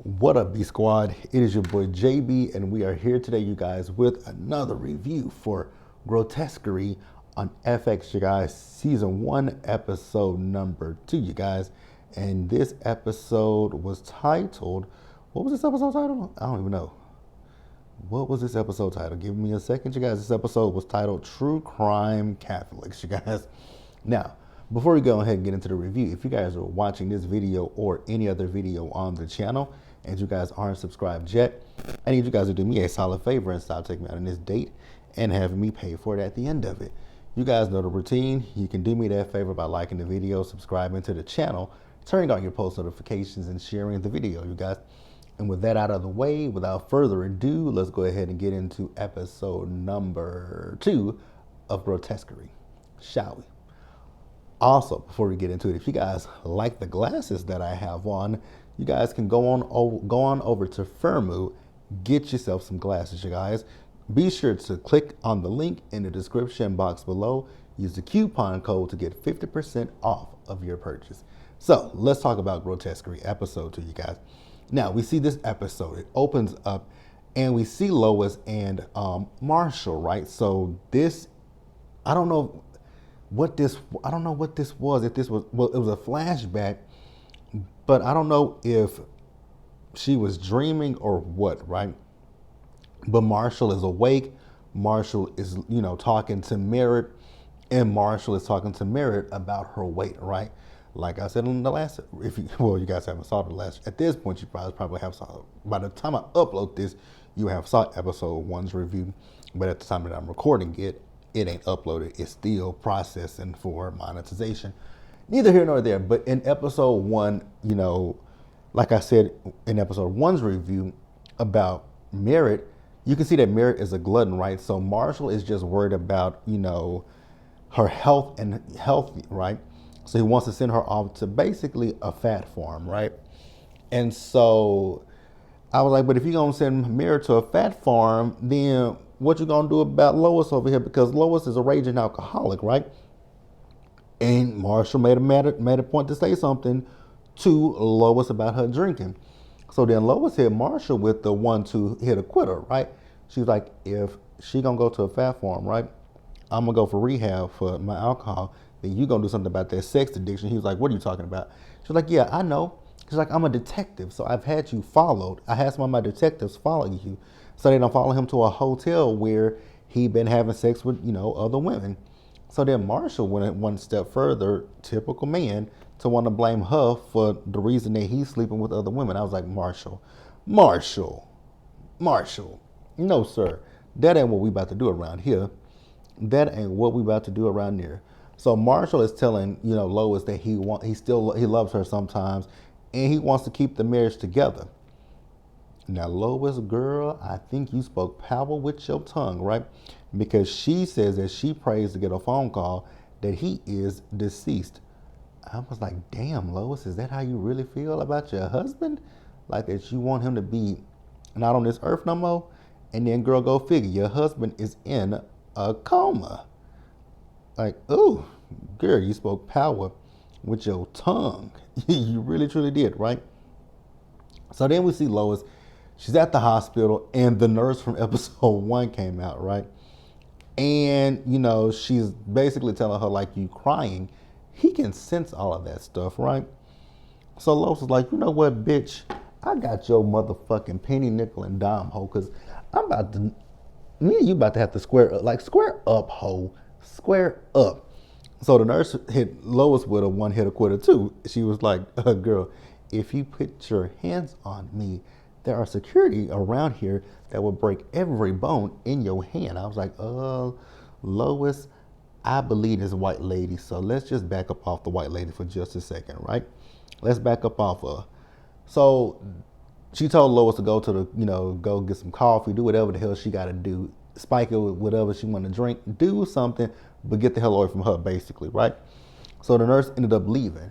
What up, B Squad? It is your boy JB, and we are here today, you guys, with another review for Grotesquerie on FX, you guys. Season 1, episode number 2, you guys. And this episode was titled, what was this episode titled? I don't even know. What was this episode titled? Give me a second, you guys. This episode was titled True Crime Catholics, you guys. Now, before we go ahead and get into the review, if you guys are watching this video or any other video on the channel and you guys aren't subscribed yet, I need you guys to do me a solid favor and stop taking me out on this date and having me pay for it at the end of it. You guys know the routine. You can do me that favor by liking the video, subscribing to the channel, turning on your post notifications, and sharing the video, you guys. And with that out of the way, without further ado, let's go ahead and get into episode number 2 of Grotesquerie, shall we? Also, before we get into it, if you guys like the glasses that I have on, you guys can go on over to Venmo, get yourself some glasses, you guys. Be sure to click on the link in the description box below. Use the coupon code to get 50% off of your purchase. So let's talk about Grotesquerie episode 2, you guys. Now, we see this episode. It opens up and we see Lois and Marshall, right? So this, I don't know what this was. If this was, well, it was a flashback, but I don't know if she was dreaming or what, right? But Marshall is awake. Marshall is, talking to Merritt, and Marshall is talking to Merritt about her weight, right? Like I said in the last, you guys haven't saw the last, at this point, you probably have saw, by the time I upload this, you have saw episode 1's review, but at the time that I'm recording it, it ain't uploaded. It's still processing for monetization. Neither here nor there, but in episode 1, like I said in episode 1's review about Merritt, you can see that Merritt is a glutton, right? So Marshall is just worried about, her health, right? So he wants to send her off to basically a fat farm, right? And so I was like, but if you're going to send Merritt to a fat farm, then what you going to do about Lois over here? Because Lois is a raging alcoholic, right? And Marshall made a point to say something to Lois about her drinking. So then Lois hit Marshall with the 1-2 hit a quitter, right? She was like, if she going to go to a fat farm, right? I'm going to go for rehab for my alcohol. Then you going to do something about that sex addiction. He was like, what are you talking about? She was like, yeah, I know. She's like, I'm a detective, so I've had you followed. I had some of my detectives follow you, so they don't follow him to a hotel where he been having sex with, other women. So then Marshall went one step further, typical man, to want to blame her for the reason that he's sleeping with other women. I was like, Marshall, no, sir. That ain't what we about to do around here. That ain't what we about to do around there. So Marshall is telling, Lois that he loves her sometimes, and he wants to keep the marriage together. Now, Lois, girl, I think you spoke power with your tongue, right? Because she says that she prays to get a phone call that he is deceased. I was like, damn, Lois, is that how you really feel about your husband? Like that you want him to be not on this earth no more? And then, girl, go figure, your husband is in a coma. Like, ooh, girl, you spoke power with your tongue. You really, truly did, right? So then we see Lois. She's at the hospital, and the nurse from episode 1 came out, right? And, she's basically telling her, like, you crying. He can sense all of that stuff, right? So Lois was like, you know what, bitch? I got your motherfucking penny, nickel, and dime, hoe, because me and you about to have to square up, hoe. Square up. So the nurse hit Lois with a 1-hitter quitter too. She was like, girl, if you put your hands on me, there are security around here that will break every bone in your hand. I was like, Lois, I believe this white lady. So let's just back up off the white lady for just a second, right? Let's back up off her. So she told Lois to go to go get some coffee, do whatever the hell she got to do, spike it with whatever she want to drink, do something, but get the hell away from her, basically, right? So the nurse ended up leaving.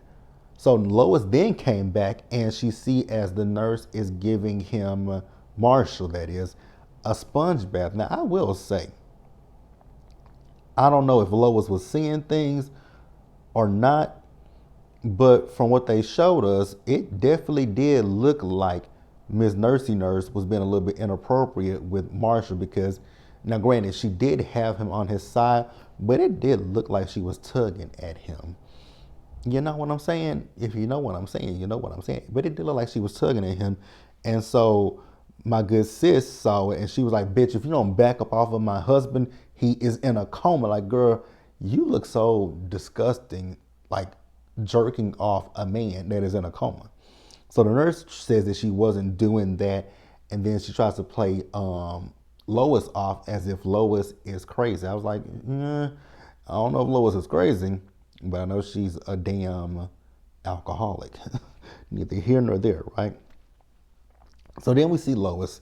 So Lois then came back, and she see as the nurse is giving him, Marshall that is, a sponge bath. Now, I will say, I don't know if Lois was seeing things or not, but from what they showed us, it definitely did look like Miss Nursey Nurse was being a little bit inappropriate with Marshall because, now granted, she did have him on his side, but it did look like she was tugging at him. You know what I'm saying? If you know what I'm saying, you know what I'm saying. But it did look like she was tugging at him. And so my good sis saw it and she was like, bitch, if you don't back up off of my husband, he is in a coma. Like, girl, you look so disgusting, like jerking off a man that is in a coma. So the nurse says that she wasn't doing that. And then she tries to play Lois off as if Lois is crazy. I was like, I don't know if Lois is crazy, but I know she's a damn alcoholic. Neither here nor there, right? So then we see Lois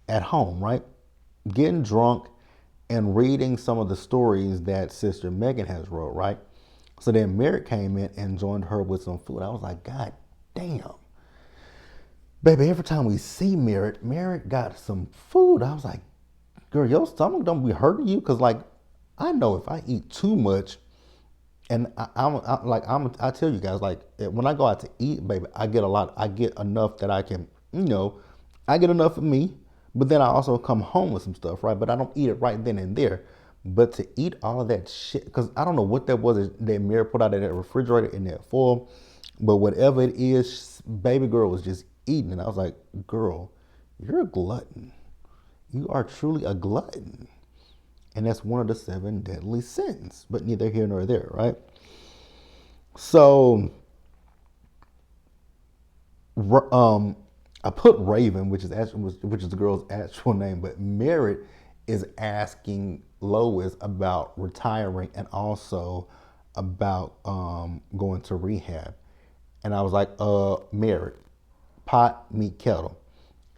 at home, right? Getting drunk and reading some of the stories that Sister Megan has wrote, right? So then Merritt came in and joined her with some food. I was like, God damn. Baby, every time we see Merritt got some food. I was like, girl, your stomach don't be hurting you? Because, like, I know if I eat too much, and I tell you guys, like, when I go out to eat, baby, I get enough that I can, I get enough for me, but then I also come home with some stuff, right? But I don't eat it right then and there. But to eat all of that shit, because I don't know what that was that Mary put out in that refrigerator in that foil, but whatever it is, baby girl was just eating. And I was like, girl, you're a glutton. You are truly a glutton. And that's one of the 7 deadly sins, but neither here nor there, right? So, I put Raven, which is the girl's actual name, but Merritt is asking Lois about retiring and also about going to rehab. And I was like, Merritt, pot, meet kettle.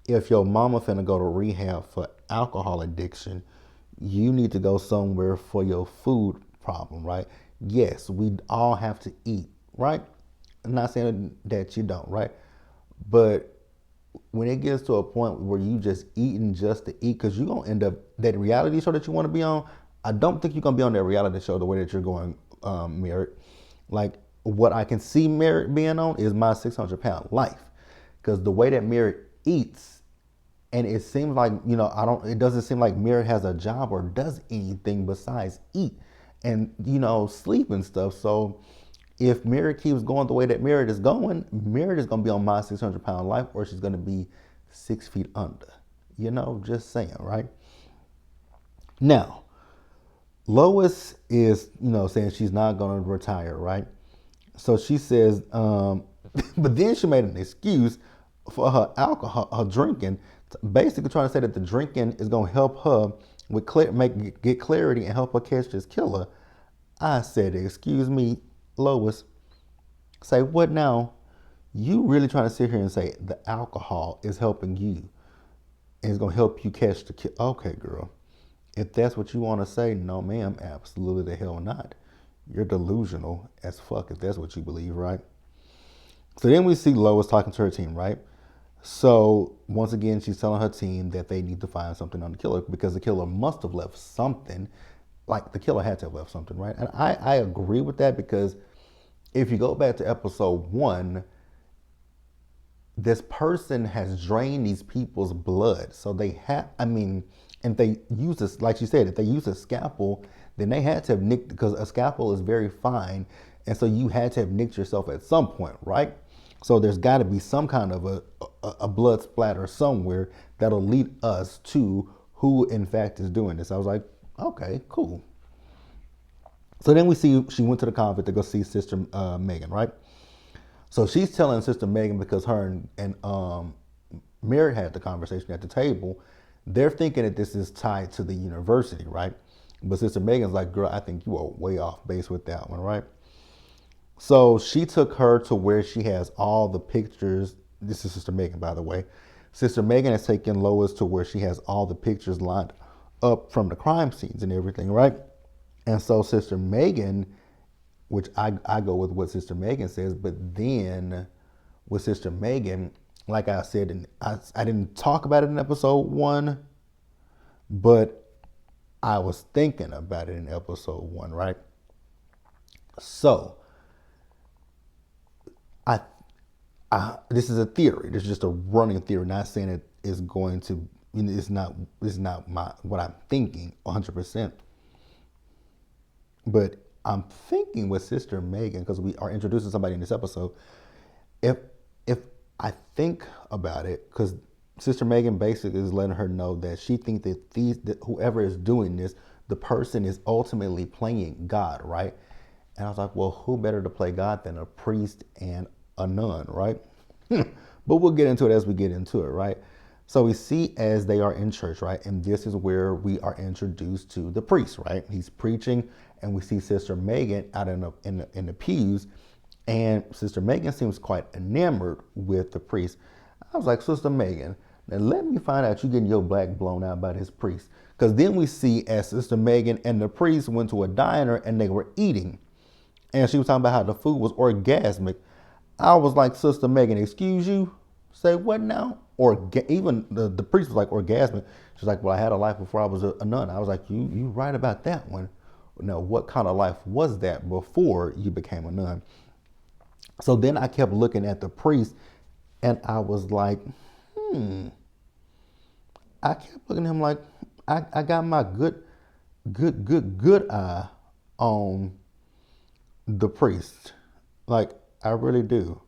If your mama finna go to rehab for alcohol addiction, you need to go somewhere for your food problem, right? Yes, we all have to eat, right? I'm not saying that you don't, right? But when it gets to a point where you just eating just to eat, because you're going to end up, that reality show that you want to be on, I don't think you're going to be on that reality show the way that you're going, Merritt. Like, what I can see Merritt being on is My 600-Pound Life. Because the way that Merritt eats, and it seems like, it doesn't seem like Merritt has a job or does anything besides eat and, sleep and stuff. So if Merritt keeps going the way that Merritt is going to be on My 600-Pound Life, or she's going to be 6 feet under. Just saying, right? Now, Lois is, saying she's not going to retire, right? So she says, but then she made an excuse for her alcohol, her drinking, basically trying to say that the drinking is going to help her with get clarity and help her catch this killer. I said, excuse me, Lois, say what now? You really trying to sit here and say the alcohol is helping you and it's going to help you catch the killer? Okay, girl. If that's what you want to say, no, ma'am, absolutely the hell not. You're delusional as fuck if that's what you believe, right? So then we see Lois talking to her team, right? So once again, she's telling her team that they need to find something on the killer because the killer must have left something. Like, the killer had to have left something, right? And I agree with that because if you go back to episode 1, this person has drained these people's blood. So they have, and they use this, like she said, if they use a scalpel, then they had to have nicked, because a scalpel is very fine. And so you had to have nicked yourself at some point, right? So there's got to be some kind of a blood splatter somewhere that'll lead us to who in fact is doing this. I was like, okay, cool. So then we see she went to the convent to go see Sister Megan, right? So she's telling Sister Megan, because her and Mary had the conversation at the table, they're thinking that this is tied to the university, right? But Sister Megan's like, girl, I think you are way off base with that one, right? So she took her to where she has all the pictures. This is Sister Megan, by the way. Sister Megan has taken Lois to where she has all the pictures lined up from the crime scenes and everything, right? And so Sister Megan, which I go with what Sister Megan says, but then with Sister Megan, like I said, and I didn't talk about it in episode 1, but I was thinking about it in episode 1, right? So this is a theory. This is just a running theory. Not saying it is going to. It's not my what I'm thinking 100%. But I'm thinking with Sister Megan, because we are introducing somebody in this episode. If if I think about it, because Sister Megan basically is letting her know that she thinks that whoever is doing this, the person is ultimately playing God, right? And I was like, well, who better to play God than a priest and a nun, right? But we'll get into it as we get into it, right? So we see as they are in church, right? And this is where we are introduced to the priest, right? He's preaching, and we see Sister Megan out in the pews, and Sister Megan seems quite enamored with the priest. I was like, Sister Megan, now let me find out you getting your black blown out by this priest. Because then we see as Sister Megan and the priest went to a diner and they were eating. And she was talking about how the food was orgasmic. I was like, Sister Megan, excuse you? Say what now? Or even the priest was like orgasmic. She's like, well, I had a life before I was a nun. I was like, you right about that one. Now, what kind of life was that before you became a nun? So then I kept looking at the priest, and I was like, I kept looking at him like, I got my good eye on the priest. Like, I really do.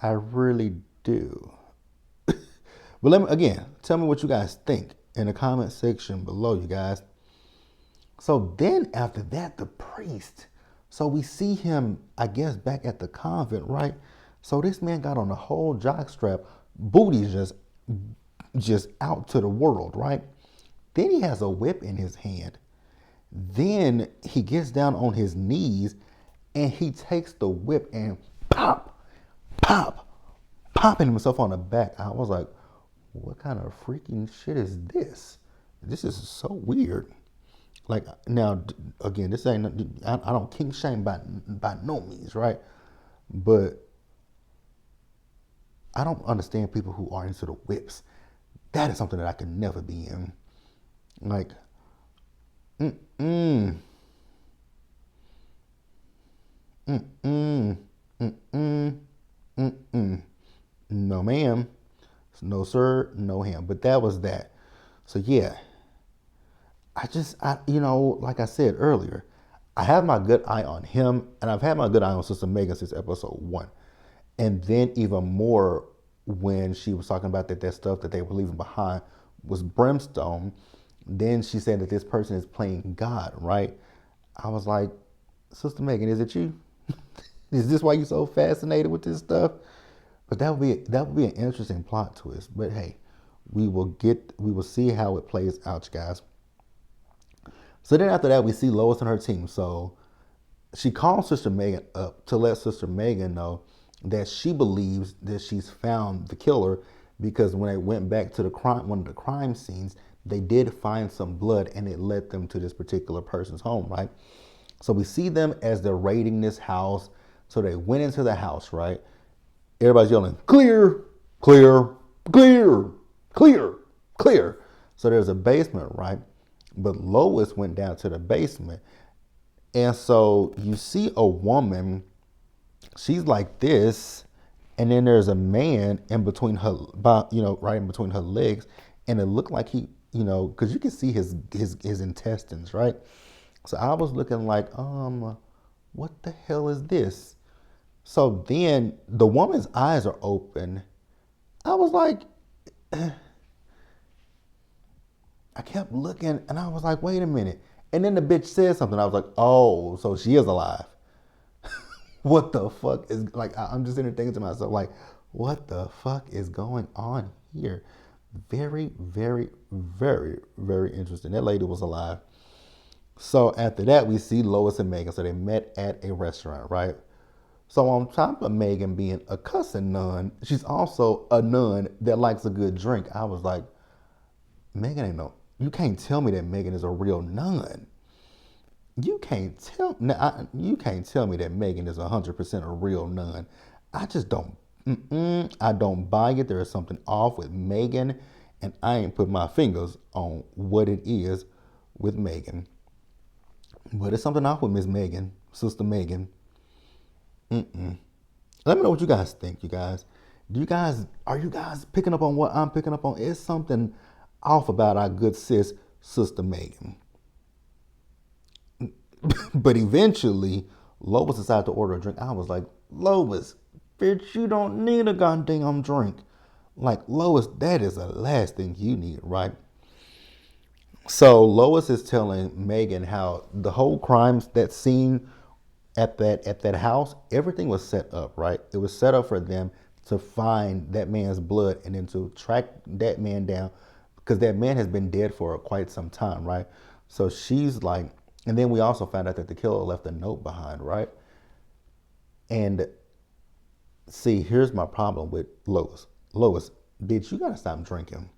I really do. But let me, again, tell me what you guys think in the comment section below, you guys. So then after that, the priest. So we see him, I guess, back at the convent, right? So this man got on the whole jockstrap, booty just out to the world, right? Then he has a whip in his hand. Then he gets down on his knees and he takes the whip and popping himself on the back. I was like, what kind of freaking shit is this? This is so weird. Like, now, again, this ain't, I don't kink shame by no means, right? But I don't understand people who are into the whips. That is something that I could never be in. Like, no ma'am, no sir, no ham. But that was that. So yeah, like I said earlier, I have my good eye on him, and I've had my good eye on Sister Megan since episode 1. And then even more when she was talking about that stuff that they were leaving behind was brimstone. Then she said that this person is playing God, right? I was like, Sister Megan, is it you? Is this why you're so fascinated with this stuff? But that would be an interesting plot twist. But hey, we will see how it plays out, you guys. So then after that, we see Lois and her team. So she calls Sister Megan up to let Sister Megan know that she believes that she's found the killer, because when they went back to one of the crime scenes, they did find some blood, and it led them to this particular person's home, right? So we see them as they're raiding this house. So they went into the house, right? Everybody's yelling, clear, clear, clear, clear, clear. So there's a basement, right? But Lois went down to the basement. And so you see a woman, she's like this, and then there's a man in between her, right in between her legs, and it looked like he, because you can see his intestines, right? So I was looking like, what the hell is this? So then the woman's eyes are open. I was like, I kept looking, and I was like, wait a minute. And then the bitch said something. I was like, oh, so she is alive. What the fuck is, like, I'm just sitting there thinking to myself, like, what the fuck is going on here? Very, very, very, very interesting. That lady was alive. So after that, we see Lois and Megan. So they met at a restaurant, right? So on top of Megan being a cussing nun, she's also a nun that likes a good drink. I was like, Megan ain't you can't tell me that Megan is a real nun. You can't tell me that Megan is 100% a real nun. I just don't. I don't buy it. There is something off with Megan, and I ain't put my fingers on what it is with Megan. But it's something off with Miss Megan, Sister Megan. Let me know what you guys think, you guys. Are you guys picking up on what I'm picking up on? Is something off about our good sister Megan? But eventually, Lois decided to order a drink. I was like, Lois, bitch, you don't need a goddamn drink. Like, Lois, that is the last thing you need, right? So Lois is telling Megan how the whole crimes that scene at that house, everything was set up, right? It was set up for them to find that man's blood and then to track that man down because that man has been dead for quite some time, right? So she's like, and then we also found out that the killer left a note behind, right? And see, here's my problem with Lois. Lois, bitch, you gotta stop drinking.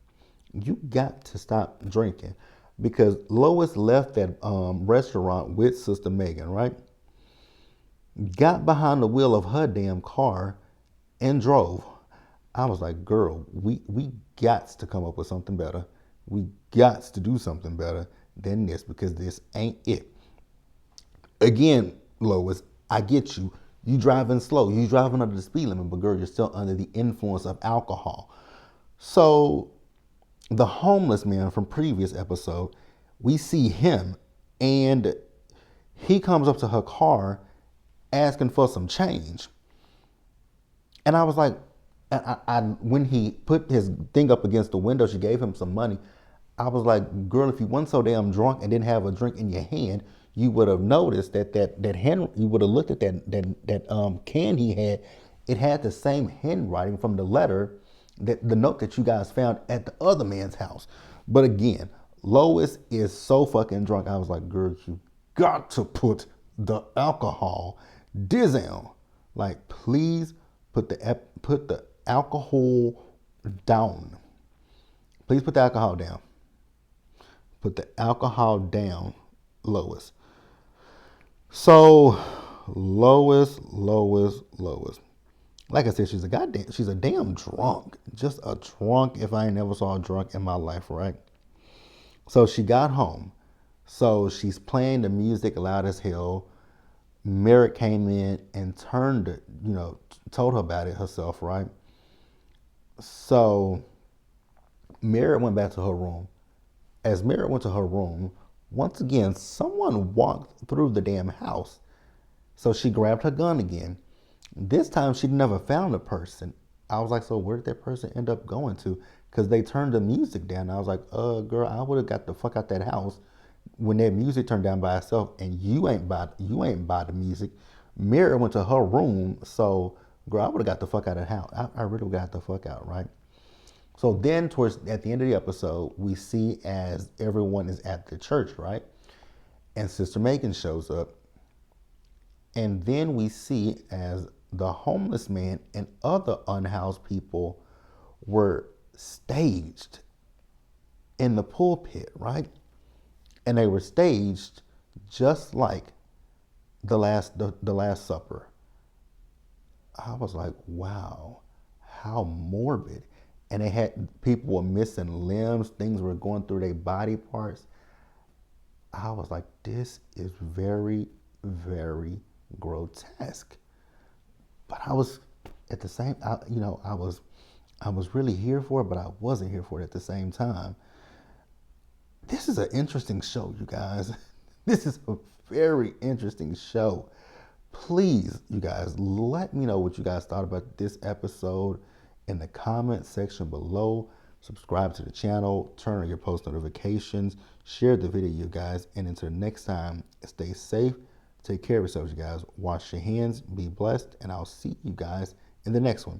You got to stop drinking because Lois left that restaurant with Sister Megan, right? Got behind the wheel of her damn car and drove. I was like, girl, we got to come up with something better. We got to do something better than this because this ain't it. Again, Lois, I get you. You driving slow. You driving under the speed limit, but girl, you're still under the influence of alcohol. So the homeless man from previous episode, we see him and he comes up to her car asking for some change. And I was like, when he put his thing up against the window, she gave him some money. I was like, girl, if you weren't so damn drunk and didn't have a drink in your hand, you would have noticed that hand. You would have looked at that can he had. It had the same handwriting from the letter, that the note that you guys found at the other man's house. But again, Lois is so fucking drunk. I was like, girl, you got to put the alcohol down. Like, please put the alcohol down. Please put the alcohol down. Put the alcohol down, Lois. So, Lois. Like I said, she's a damn drunk. Just a drunk if I ain't never saw a drunk in my life, right? So she got home. So she's playing the music loud as hell. Merritt came in and told her about it herself, right? So Merritt went back to her room. As Merritt went to her room, once again, someone walked through the damn house. So she grabbed her gun again. This time she never found the person. I was like, so where did that person end up going to? Because they turned the music down. I was like, girl, I would have got the fuck out that house when that music turned down by itself, and you ain't by the music. Mira went to her room, so girl, I would have got the fuck out of the house. I really got the fuck out, right? So then, at the end of the episode, we see as everyone is at the church, right? And Sister Megan shows up, and then we see as the homeless man and other unhoused people were staged in the pulpit, right? And they were staged just like the last supper. I was like, wow, how morbid. And they had people were missing limbs, things were going through their body parts. I was like, this is very, very grotesque. But I was at the same, I was really here for it, but I wasn't here for it at the same time. This is an interesting show, you guys. This is a very interesting show. Please, you guys, let me know what you guys thought about this episode in the comment section below. Subscribe to the channel, turn on your post notifications, share the video, you guys. And until next time, stay safe, take care of yourselves, you guys. Wash your hands, be blessed, and I'll see you guys in the next one.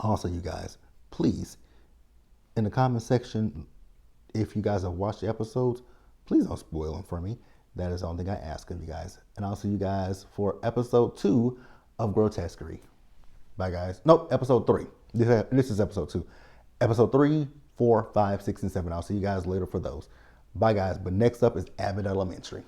Also, you guys, please, in the comment section, if you guys have watched the episodes, please don't spoil them for me. That is the only thing I ask of you guys. And I'll see you guys for episode 2 of Grotesquerie. Bye, guys. Nope, episode 3. This is episode 2. Episode 3, 4, 5, 6, and 7. I'll see you guys later for those. Bye, guys. But next up is Abbott Elementary.